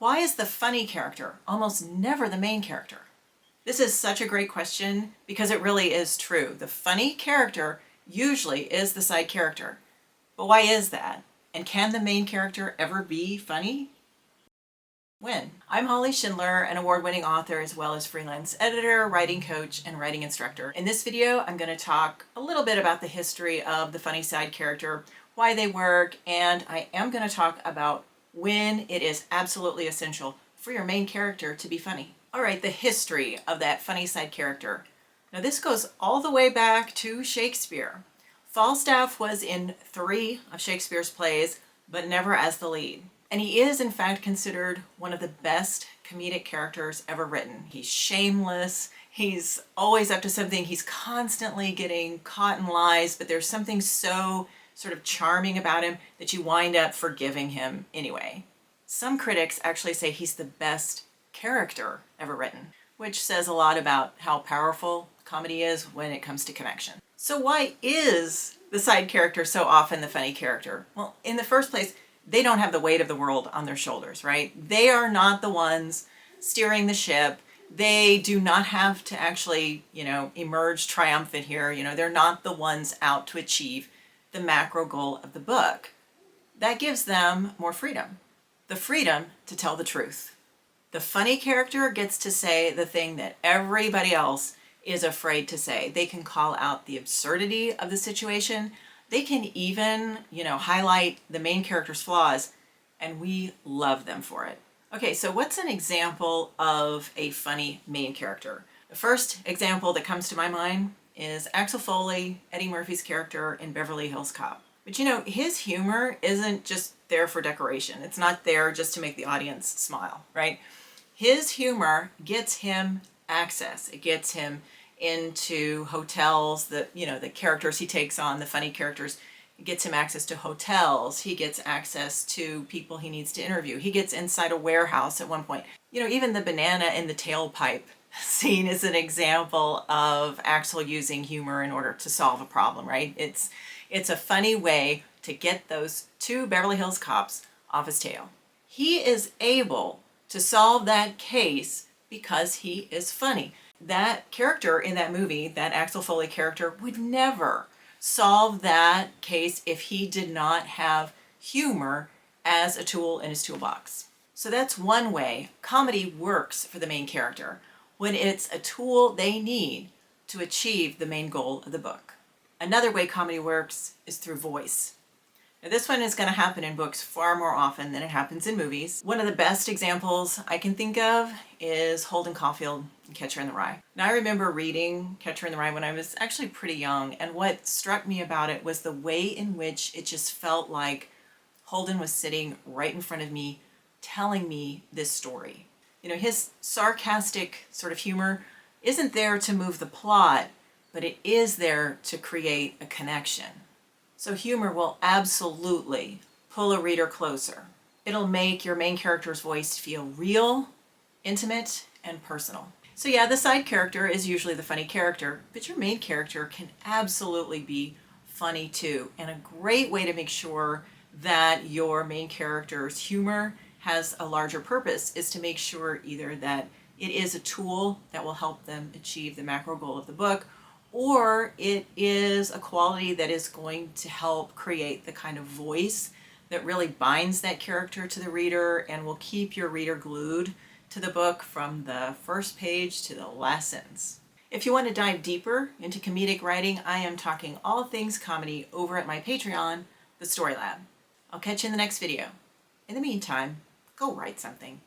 Why is the funny character almost never the main character? This is such a great question because it really is true. The funny character usually is the side character. But why is that? And can the main character ever be funny? When? I'm Holly Schindler, an award-winning author as well as freelance editor, writing coach, and writing instructor. In this video, I'm going to talk a little bit about the history of the funny side character, why they work, and I am going to talk about when it is absolutely essential for your main character to be funny. All right, the history of that funny side character. Now this goes all the way back to Shakespeare. Falstaff was in 3 of Shakespeare's plays, but never as the lead. And he is, in fact, considered one of the best comedic characters ever written. He's shameless, he's always up to something, he's constantly getting caught in lies, but there's something so sort of charming about him that you wind up forgiving him anyway. Some critics actually say he's the best character ever written, which says a lot about how powerful comedy is when it comes to connection. So why is the side character so often the funny character? Well, in the first place, they don't have the weight of the world on their shoulders, right? They are not the ones steering the ship. They do not have to actually, emerge triumphant here. They're not the ones out to achieve the macro goal of the book. That gives them more freedom. The freedom to tell the truth. The funny character gets to say the thing that everybody else is afraid to say. They can call out the absurdity of the situation. They can even, highlight the main character's flaws, and we love them for it. Okay, so what's an example of a funny main character? The first example that comes to my mind is Axel Foley, Eddie Murphy's character in Beverly Hills Cop. But his humor isn't just there for decoration. It's not there just to make the audience smile, right? His humor gets him access. It gets him into hotels, the characters he takes on, the funny characters. It gets him access to hotels. He gets access to people he needs to interview. He gets inside a warehouse at one point. Even the banana in the tailpipe scene is an example of Axel using humor in order to solve a problem, right? It's a funny way to get those 2 Beverly Hills cops off his tail. He is able to solve that case because he is funny. That character in that movie, that Axel Foley character, would never solve that case if he did not have humor as a tool in his toolbox. So that's one way comedy works for the main character, when it's a tool they need to achieve the main goal of the book. Another way comedy works is through voice. Now, this one is going to happen in books far more often than it happens in movies. One of the best examples I can think of is Holden Caulfield in Catcher in the Rye. Now, I remember reading Catcher in the Rye when I was actually pretty young, and what struck me about it was the way in which it just felt like Holden was sitting right in front of me telling me this story. His sarcastic sort of humor isn't there to move the plot, but it is there to create a connection. So humor will absolutely pull a reader closer. It'll make your main character's voice feel real, intimate, and personal. So yeah, the side character is usually the funny character, but your main character can absolutely be funny too. And a great way to make sure that your main character's humor has a larger purpose is to make sure either that it is a tool that will help them achieve the macro goal of the book, or it is a quality that is going to help create the kind of voice that really binds that character to the reader and will keep your reader glued to the book from the first page to the last sentence. If you want to dive deeper into comedic writing, I am talking all things comedy over at my Patreon, The Story Lab. I'll catch you in the next video. In the meantime, go write something.